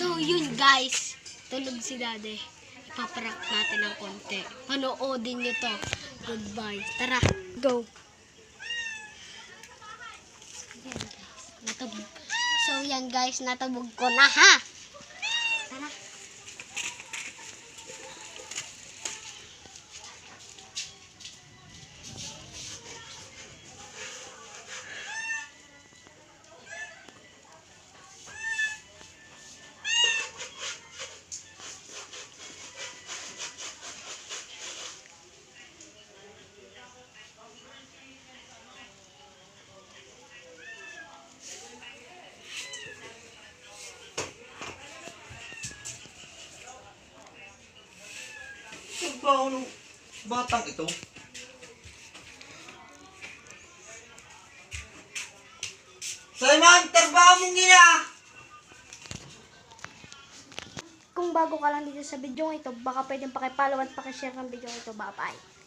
So, yun guys. Tulog si Daddy. Ipaprank natin ng konti. Panoodin nyo to. Goodbye. Tara, go. Yan guys. Natabog. So, yan guys. Natabog ko na ha. Tara. Trabaho ng batang ito. Simon, trabaho mong gina! Kung bago ka lang dito sa video ito, baka pwedeng pakipollow at pakishare ng video ito. Bye-bye.